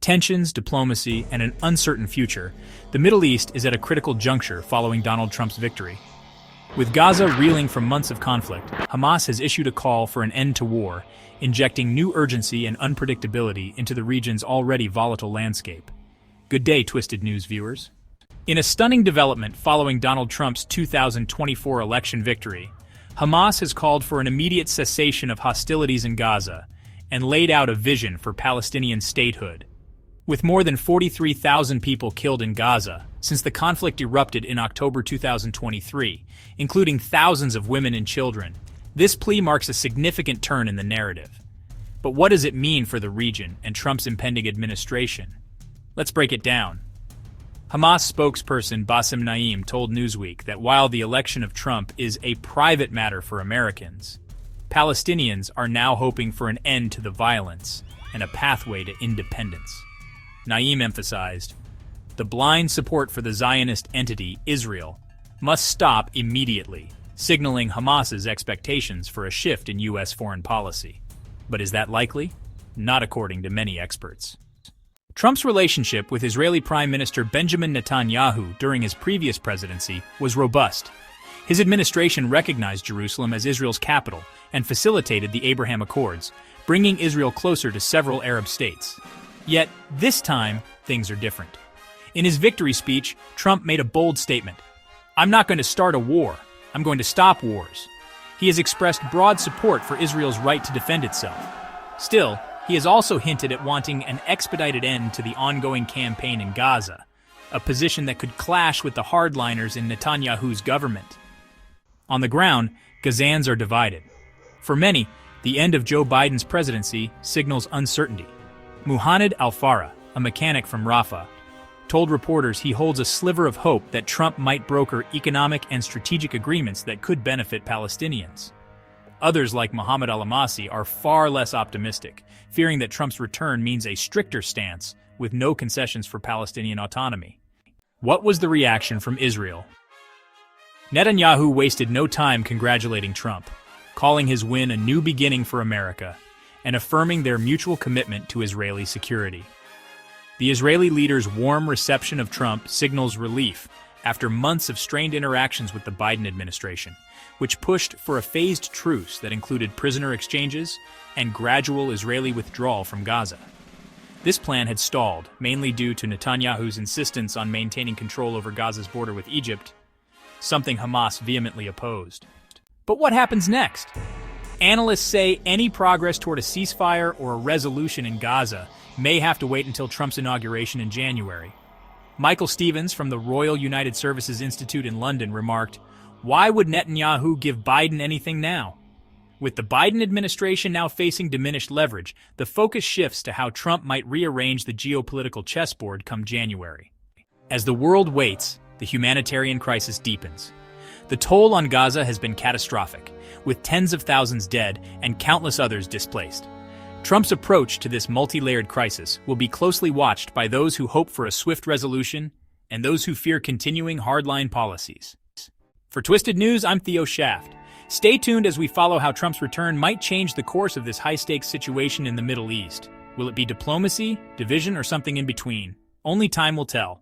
Tensions, diplomacy, and an uncertain future, the Middle East is at a critical juncture following Donald Trump's victory. With Gaza reeling from months of conflict, Hamas has issued a call for an end to war, injecting new urgency and unpredictability into the region's already volatile landscape. Good day, Twisted News viewers. In a stunning development following Donald Trump's 2024 election victory, Hamas has called for an immediate cessation of hostilities in Gaza and laid out a vision for Palestinian statehood. With more than 43,000 people killed in Gaza since the conflict erupted in October 2023, including thousands of women and children, this plea marks a significant turn in the narrative. But what does it mean for the region and Trump's impending administration? Let's break it down. Hamas spokesperson Bassem Naim told Newsweek that while the election of Trump is a private matter for Americans, Palestinians are now hoping for an end to the violence and a pathway to independence. Naim emphasized, "The blind support for the Zionist entity, Israel, must stop immediately," signaling Hamas's expectations for a shift in U.S. foreign policy. But is that likely? Not according to many experts. Trump's relationship with Israeli Prime Minister Benjamin Netanyahu during his previous presidency was robust. His administration recognized Jerusalem as Israel's capital and facilitated the Abraham Accords, bringing Israel closer to several Arab states. Yet, this time, things are different. In his victory speech, Trump made a bold statement. "I'm not going to start a war. I'm going to stop wars." He has expressed broad support for Israel's right to defend itself. Still, he has also hinted at wanting an expedited end to the ongoing campaign in Gaza, a position that could clash with the hardliners in Netanyahu's government. On the ground, Gazans are divided. For many, the end of Joe Biden's presidency signals uncertainty. Muhammad Al-Farah, a mechanic from Rafah, told reporters he holds a sliver of hope that Trump might broker economic and strategic agreements that could benefit Palestinians. Others, like Mohammed Al-Amasi, are far less optimistic, fearing that Trump's return means a stricter stance with no concessions for Palestinian autonomy. What was the reaction from Israel? Netanyahu wasted no time congratulating Trump, calling his win a new beginning for America, and affirming their mutual commitment to Israeli security. The Israeli leader's warm reception of Trump signals relief after months of strained interactions with the Biden administration, which pushed for a phased truce that included prisoner exchanges and gradual Israeli withdrawal from Gaza. This plan had stalled, mainly due to Netanyahu's insistence on maintaining control over Gaza's border with Egypt, something Hamas vehemently opposed. But what happens next? Analysts say any progress toward a ceasefire or a resolution in Gaza may have to wait until Trump's inauguration in January. Michael Stevens from the Royal United Services Institute in London remarked, "Why would Netanyahu give Biden anything now?" With the Biden administration now facing diminished leverage, the focus shifts to how Trump might rearrange the geopolitical chessboard come January. As the world waits, the humanitarian crisis deepens. The toll on Gaza has been catastrophic, with tens of thousands dead and countless others displaced. Trump's approach to this multi-layered crisis will be closely watched by those who hope for a swift resolution and those who fear continuing hardline policies. For Twisted News, I'm Theo Shaft. Stay tuned as we follow how Trump's return might change the course of this high-stakes situation in the Middle East. Will it be diplomacy, division, or something in between? Only time will tell.